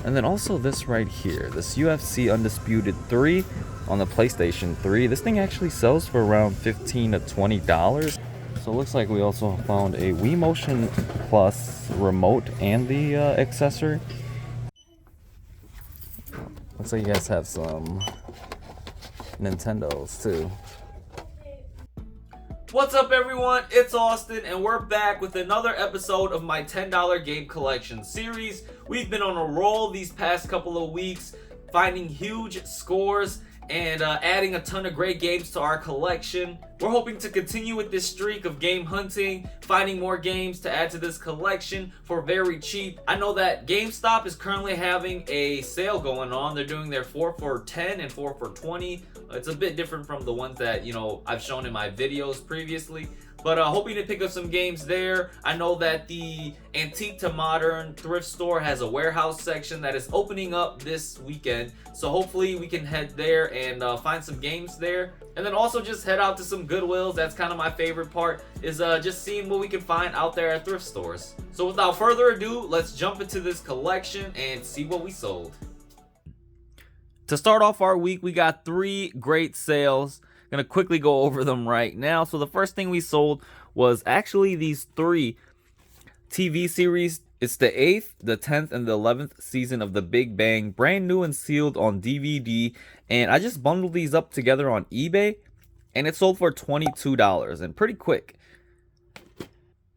And then also this right here, this UFC Undisputed 3 on the PlayStation 3. This thing actually sells for around $15 to $20. So it looks like we also found a Wii Motion Plus remote and the accessory. Looks like you guys have some Nintendos too. What's up everyone, it's Austin and we're back with another episode of my $10 game collection series. We've been on a roll these past couple of weeks, finding huge scores and adding a ton of great games to our collection. We're hoping to continue with this streak of game hunting, finding more games to add to this collection for very cheap. I know that GameStop is currently having a sale going on. They're doing their 4 for $10 and 4 for $20. It's a bit different from the ones that, I've shown in my videos previously. But hoping to pick up some games there. I know that the Antique to Modern thrift store has a warehouse section that is opening up this weekend. So hopefully we can head there and find some games there. And then also just head out to some Goodwills. That's kind of my favorite part, is just seeing what we can find out there at thrift stores. So without further ado, let's jump into this collection and see what we sold. To start off our week, we got 3 great sales. Gonna quickly go over them right now. So the first thing we sold was actually these 3 TV series. It's the 8th, the 10th, and the 11th season of The Big Bang, brand new and sealed on DVD. And I just bundled these up together on eBay, and it sold for $22 and pretty quick.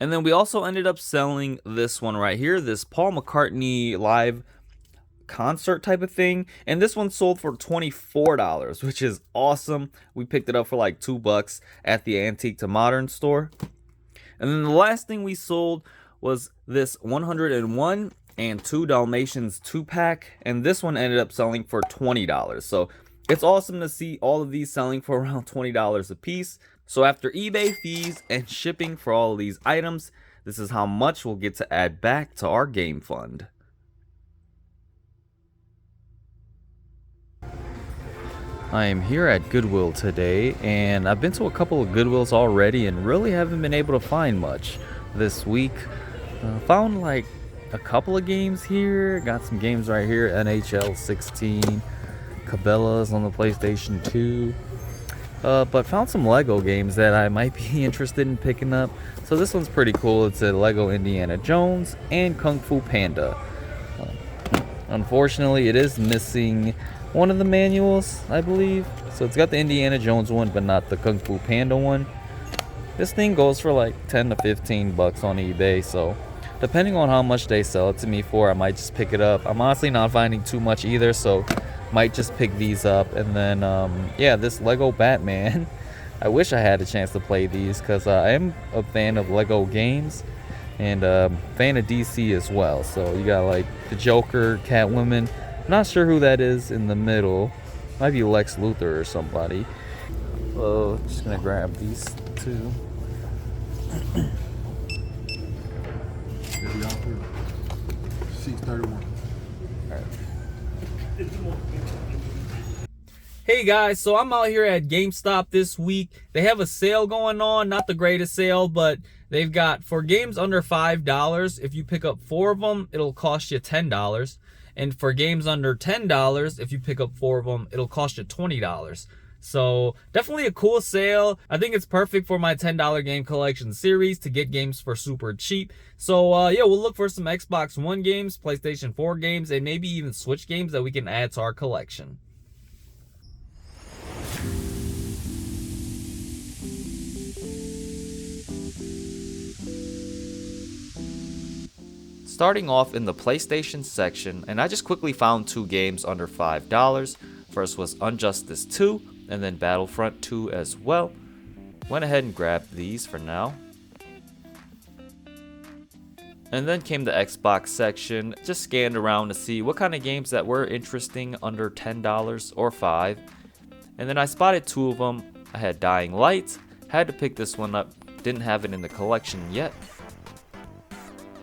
And then we also ended up selling this one right here, this Paul McCartney live concert type of thing, and this one sold for $24, which is awesome. We picked it up for like $2 at the Antique to Modern store. And then the last thing we sold was this 101 and 2 Dalmatians 2-pack, and this one ended up selling for $20. So it's awesome to see all of these selling for around $20 a piece. So after eBay fees and shipping for all of these items, this is how much we'll get to add back to our game fund. I am here at Goodwill today, and I've been to a couple of Goodwills already and really haven't been able to find much this week. Found like a couple of games here. Got some games right here, NHL 16, Cabela's on the PlayStation 2. But found some Lego games that I might be interested in picking up. So this one's pretty cool. It's a Lego Indiana Jones and Kung Fu Panda. Unfortunately, it is missing one of the manuals, I believe. So it's got the Indiana Jones one, but not the Kung Fu Panda one. This thing goes for like 10 to 15 bucks on eBay. So depending on how much they sell it to me for, I might just pick it up. I'm honestly not finding too much either, so might just pick these up. And then, yeah, this Lego Batman. I wish I had a chance to play these, because I am a fan of Lego games and fan of DC as well. So you got like the Joker, Catwoman. Not sure who that is in the middle. Might be Lex Luthor or somebody. So just gonna grab these 2. Hey guys, so I'm out here at GameStop this week. They have a sale going on, not the greatest sale, but they've got, for games under $5, if you pick up 4 of them, it'll cost you $10. And for games under $10, if you pick up 4 of them, it'll cost you $20. So definitely a cool sale. I think it's perfect for my $10 game collection series to get games for super cheap. So yeah, we'll look for some Xbox One games, PlayStation 4 games, and maybe even Switch games that we can add to our collection. Starting off in the PlayStation section, and I just quickly found 2 games under $5. First was Injustice 2, and then Battlefront 2 as well. Went ahead and grabbed these for now. And then came the Xbox section, just scanned around to see what kind of games that were interesting under $10 or $5. And then I spotted 2 of them. I had Dying Light, had to pick this one up, didn't have it in the collection yet.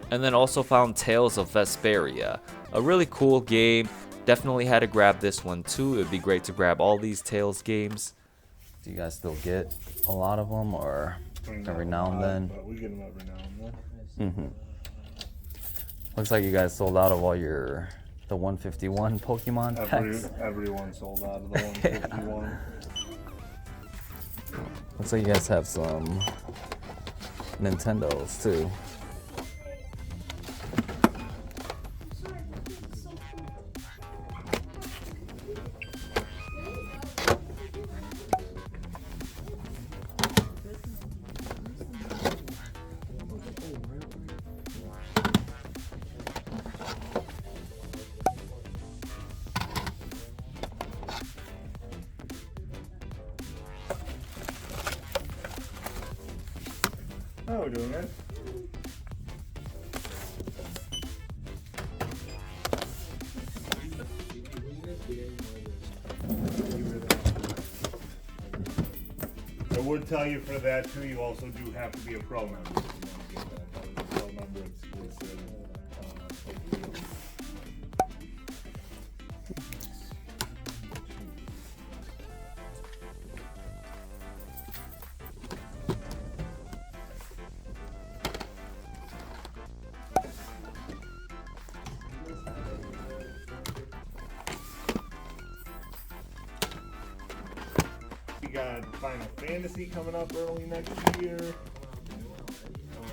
And then also found Tales of Vesperia, a really cool game. Definitely had to grab this one too. It would be great to grab all these Tales games. Do you guys still get a lot of them, or every now and then? But we get them every now and then. Looks like you guys sold out of all your The 151 Pokemon packs. Everyone sold out of the 151. Looks like you guys have some Nintendos too. How are we doing, man? I would tell you for that too, you also do have to be a pro member if you want to get that. Pro member exclusive. We got Final Fantasy coming up early next year.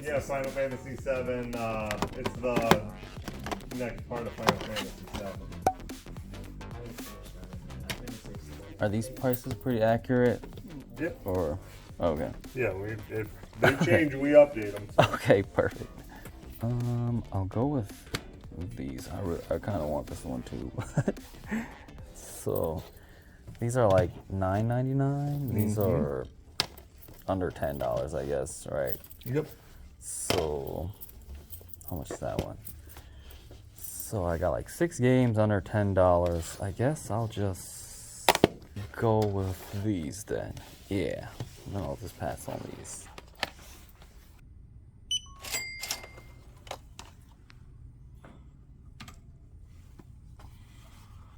Yeah, Final Fantasy 7. It's the next part of Final Fantasy 7. Are these prices pretty accurate? Yep. Or okay. Yeah, if they change, we update them. Okay, perfect. I'll go with these. I kind of want this one too. So these are like $9.99. These are under $10, I guess, right? Yep. So how much is that one? So I got like 6 games under $10. I guess I'll just go with these then. Yeah, no, I'll just pass on these.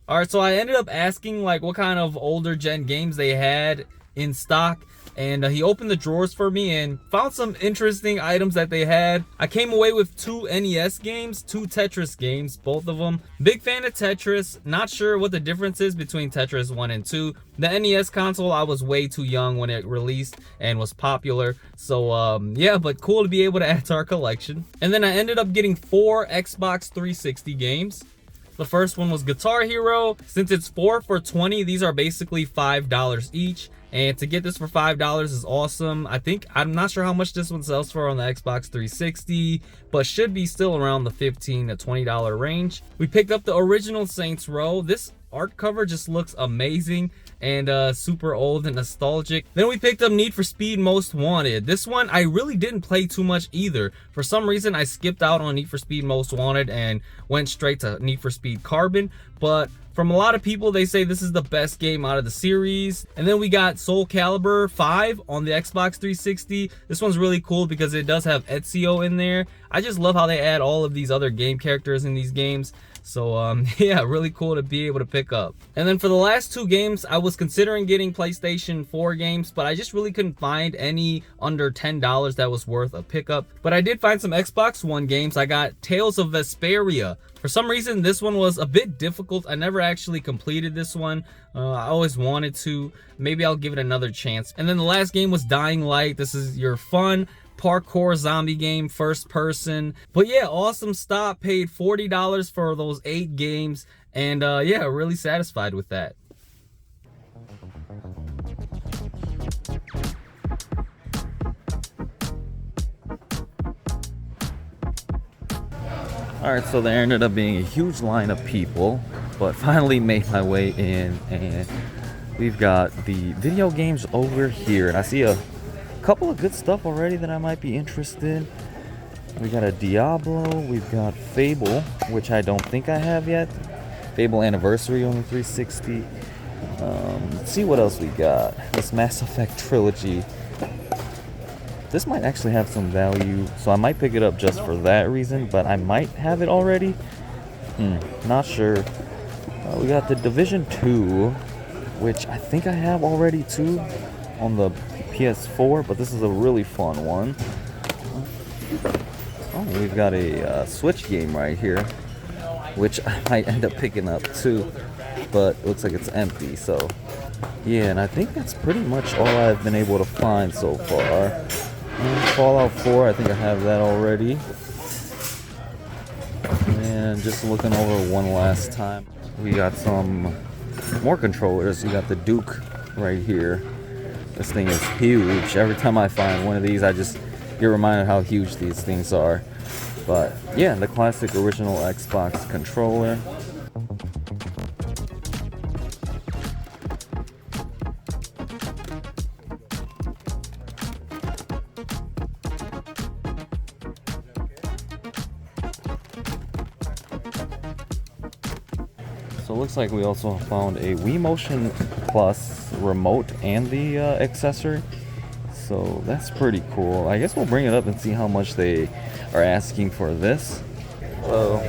All right, so I ended up asking like what kind of older gen games they had in stock, and he opened the drawers for me and found some interesting items that they had. I came away with 2 NES games, 2 Tetris games, both of them. Big fan of Tetris, not sure what the difference is between Tetris 1 and 2. The NES console, I was way too young when it released and was popular, so yeah, but cool to be able to add to our collection. And then I ended up getting 4 Xbox 360 games. The first one was Guitar Hero. Since it's 4 for $20, these are basically $5 each. And to get this for $5 is awesome. I'm not sure how much this one sells for on the Xbox 360, but should be still around the $15 to $20 range. We picked up the original Saints Row. This art cover just looks amazing and super old and nostalgic. Then we picked up Need for Speed Most Wanted. This one I really didn't play too much either. For some reason I skipped out on Need for Speed Most Wanted and went straight to Need for Speed Carbon, but from a lot of people, they say this is the best game out of the series. And then we got Soul Calibur 5 on the Xbox 360. This one's really cool because it does have Ezio in there. I just love how they add all of these other game characters in these games. So yeah, really cool to be able to pick up. And then for the last 2 games, I was considering getting PlayStation 4 games, but I just really couldn't find any under $10 that was worth a pickup. But I did find some Xbox One games. I got Tales of Vesperia. For some reason, this one was a bit difficult. I never actually completed this one. I always wanted to. Maybe I'll give it another chance. And then the last game was Dying Light. This is your fun parkour zombie game, first person. But yeah, awesome stop. Paid $40 for those 8 games, and yeah, really satisfied with that. Alright, so there ended up being a huge line of people, but finally made my way in, and we've got the video games over here, and I see a couple of good stuff already that I might be interested in. We got a Diablo, we've got Fable, which I don't think I have yet. Fable Anniversary on the 360. Let's see what else we got. This Mass Effect trilogy. This might actually have some value, so I might pick it up just for that reason, but I might have it already. Not sure. We got the Division 2, which I think I have already too on the PS4, but this is a really fun one. Oh, we've got a Switch game right here. which I might end up picking up too, but it looks like it's empty. So yeah, and I think that's pretty much all I've been able to find so far. Fallout 4, I think I have that already. And just looking over one last time, we got some more controllers. We got the Duke right here. This thing is huge. Every time I find one of these, I just get reminded how huge these things are. But yeah, the classic original Xbox controller. So it looks like we also found a Wii Motion Plus remote and the accessory. So that's pretty cool. I guess we'll bring it up and see how much they are asking for this. So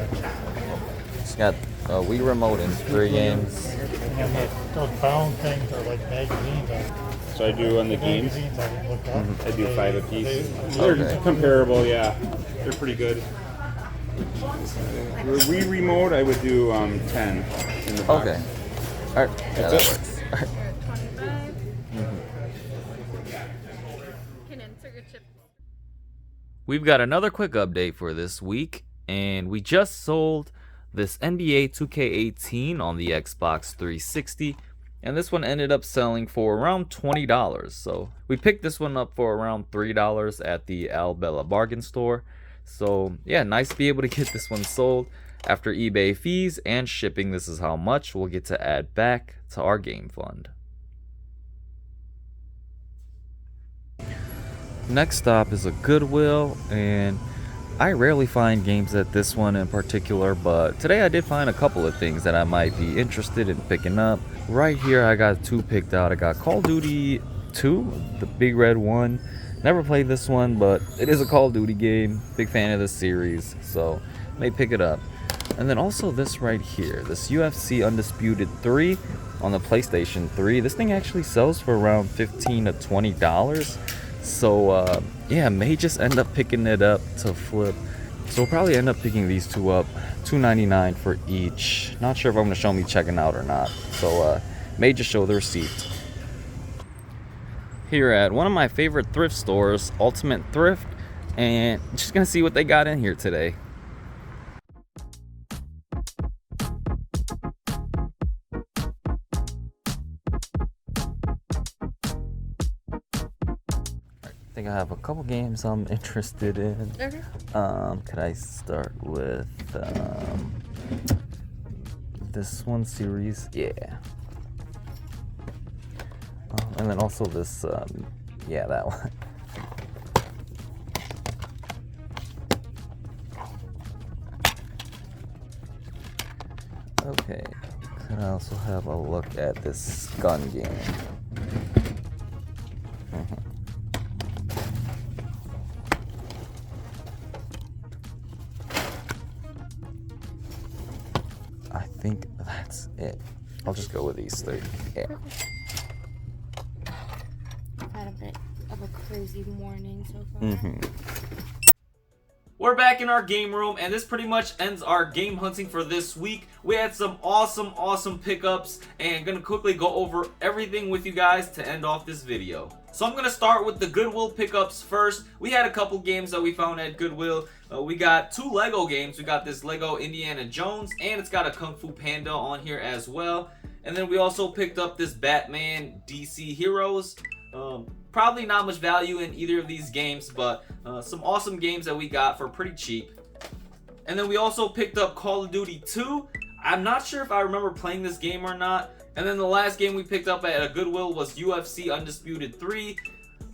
it's got a Wii remote and 3 games. And those bound things are like magazines. So I do on the games. Magazines I didn't look up. I do 5 apiece. They- They're comparable, yeah. They're pretty good. The Wii remote, I would do 10 in the box. Okay. Alright. Yeah, that That's it. works. Alright. Can insert your chip. We've got another quick update for this week, and we just sold this NBA 2K18 on the Xbox 360, and this one ended up selling for around $20. So we picked this one up for around $3 at the Albella bargain store. So yeah, nice to be able to get this one sold. After eBay fees and shipping, this is how much we'll get to add back to our game fund. Next stop is a Goodwill, and I rarely find games at this one in particular, but today I did find a couple of things that I might be interested in picking up. Right here I got 2 picked out. I got Call of Duty 2, the big red one. Never played this one, but it is a Call of Duty game. Big fan of the series, so may pick it up. And then also this right here, this UFC Undisputed 3 on the PlayStation 3. This thing actually sells for around $15 to $20. So yeah, may just end up picking it up to flip. So we'll probably end up picking these 2 up, $2.99 for each. Not sure if I'm gonna show me checking out or not. So may just show the receipt. Here at one of my favorite thrift stores, Ultimate Thrift, and just gonna see what they got in here today. I think I have a couple games I'm interested in. Okay. Could I start with this one series? Yeah. And then also this, yeah, that one. Okay. Could I also have a look at this gun game? I think that's it. I'll just go with these 3. Yeah. Had a bit of a crazy morning so far. We're back in our game room, and this pretty much ends our game hunting for this week. We had some awesome pickups, and gonna quickly go over everything with you guys to end off this video. So I'm gonna start with the Goodwill pickups first. We had a couple games that we found at Goodwill. We got 2 Lego games. We got this Lego Indiana Jones, and it's got a Kung Fu Panda on here as well. And then we also picked up this Batman DC Heroes. Probably not much value in either of these games, but some awesome games that we got for pretty cheap. And then we also picked up Call of Duty 2. I'm not sure if I remember playing this game or not. And then the last game we picked up at a Goodwill was UFC Undisputed 3.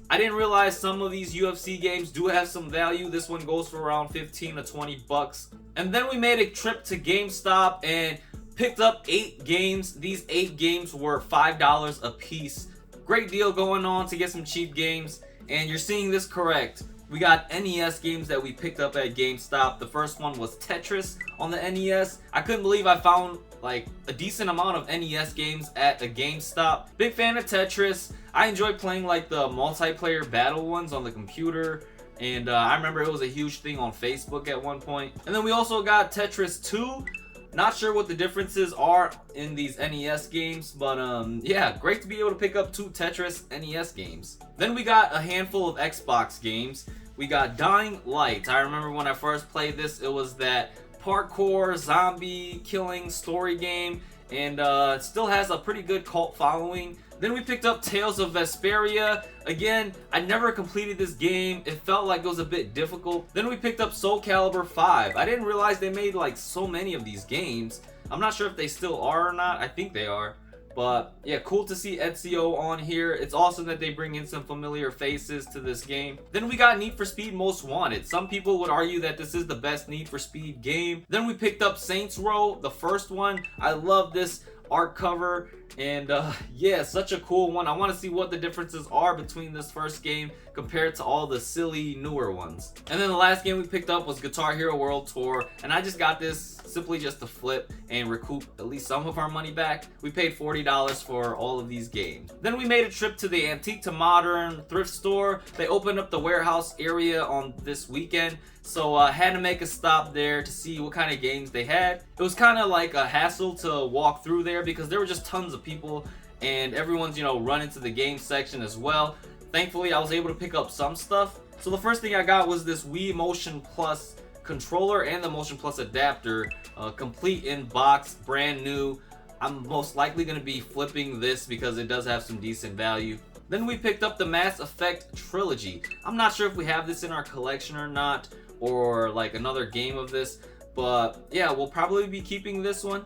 I didn't realize some of these UFC games do have some value. This one goes for around 15 to 20 bucks. And then we made a trip to GameStop and picked up 8 games. These 8 games were $5 a piece. Great deal going on to get some cheap games, and you're seeing this correct. We got NES games that we picked up at GameStop. The first one was Tetris on the NES. I couldn't believe I found like a decent amount of NES games at a GameStop. Big fan of Tetris. I enjoy playing like the multiplayer battle ones on the computer, and I remember it was a huge thing on Facebook at one point. And then we also got Tetris 2. Not sure what the differences are in these NES games, but yeah, great to be able to pick up 2 Tetris NES games. Then we got a handful of Xbox games. We got Dying Light. I remember when I first played this, it was that parkour, zombie killing story game, and it still has a pretty good cult following. Then we picked up Tales of Vesperia. Again, I never completed this game. It felt like it was a bit difficult. Then we picked up Soul Calibur 5. I didn't realize they made like so many of these games. I'm not sure if they still are or not. I think they are. But yeah, cool to see Ezio on here. It's awesome that they bring in some familiar faces to this game. Then we got Need for Speed Most Wanted. Some people would argue that this is the best Need for Speed game. Then we picked up Saints Row, the first one. I love this art cover, and yeah, such a cool one. I want to see what the differences are between this first game compared to all the silly newer ones. And then the last game we picked up was Guitar Hero World Tour, and I just got this simply just to flip and recoup at least some of our money back. We paid $40 for all of these games. Then we made a trip to the Antique to Modern thrift store. They opened up the warehouse area on this weekend, so I had to make a stop there to see what kind of games they had. It was kind of like a hassle to walk through there because there were just tons of people and everyone's, you know, running to the game section as well. Thankfully, I was able to pick up some stuff. So the first thing I got was this Wii Motion Plus controller and the Motion Plus adapter, complete in box, brand new. I'm most likely going to be flipping this because it does have some decent value. Then we picked up the Mass Effect Trilogy. I'm not sure if we have this in our collection or not, or like another game of this, but yeah, we'll probably be keeping this one.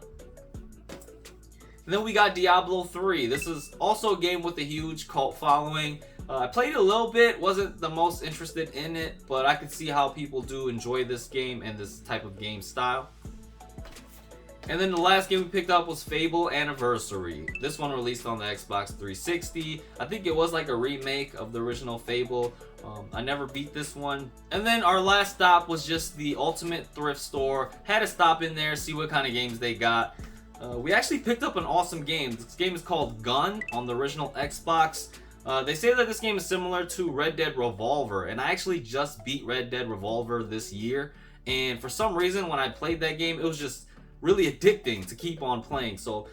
And then we got Diablo 3. This is also a game with a huge cult following. I played it a little bit, wasn't the most interested in it, but I could see how people do enjoy this game and this type of game style. And then the last game we picked up was Fable Anniversary. This one released on the Xbox 360. I think it was like a remake of the original Fable. I never beat this one. And then our last stop was just the Ultimate Thrift Store. Had to stop in there, see what kind of games they got. We actually picked up an awesome game. This game is called Gun on the original Xbox. They say that this game is similar to Red Dead Revolver, and I actually just beat Red Dead Revolver this year. And for some reason, when I played that game, it was just really addicting to keep on playing. So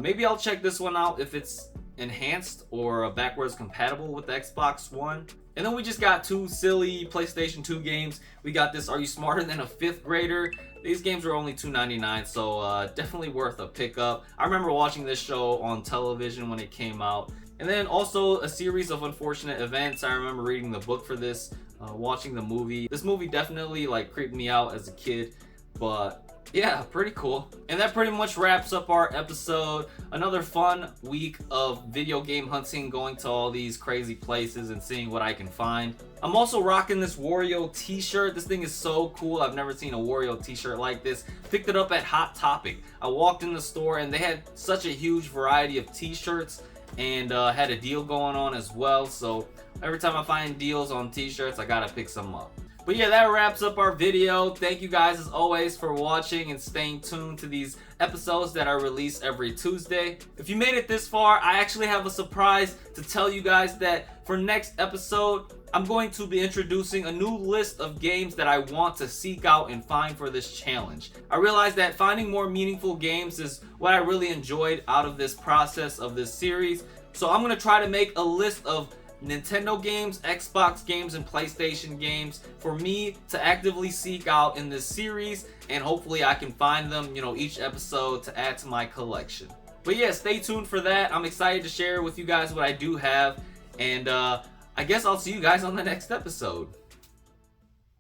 maybe I'll check this one out if it's enhanced or backwards compatible with the Xbox One. And then we just got 2 silly PlayStation 2 games. We got this Are You Smarter Than a Fifth Grader? These games were only $2.99, so definitely worth a pickup. I remember watching this show on television when it came out. And then also a series of unfortunate events. I remember reading the book for this, watching the movie. This movie definitely like creeped me out as a kid, but yeah, pretty cool. And that pretty much wraps up our episode. Another fun week of video game hunting, going to all these crazy places and seeing what I can find. I'm also rocking this Wario t-shirt. This thing is so cool. I've never seen a Wario t-shirt like this. Picked it up at Hot Topic. I walked in the store and they had such a huge variety of t-shirts and had a deal going on as well. So every time I find deals on t-shirts, I gotta pick some up. But yeah, that wraps up our video. Thank you guys as always for watching and staying tuned to these episodes that are released every Tuesday. If you made it this far, I actually have a surprise to tell you guys that for next episode, I'm going to be introducing a new list of games that I want to seek out and find for this challenge. I realized that finding more meaningful games is what I really enjoyed out of this process of this series. So I'm going to try to make a list of Nintendo games, Xbox games, and PlayStation games for me to actively seek out in this series, and hopefully I can find them, you know, each episode to add to my collection. But yeah, stay tuned for that. I'm excited to share with you guys what I do have, and I guess I'll see you guys on the next episode.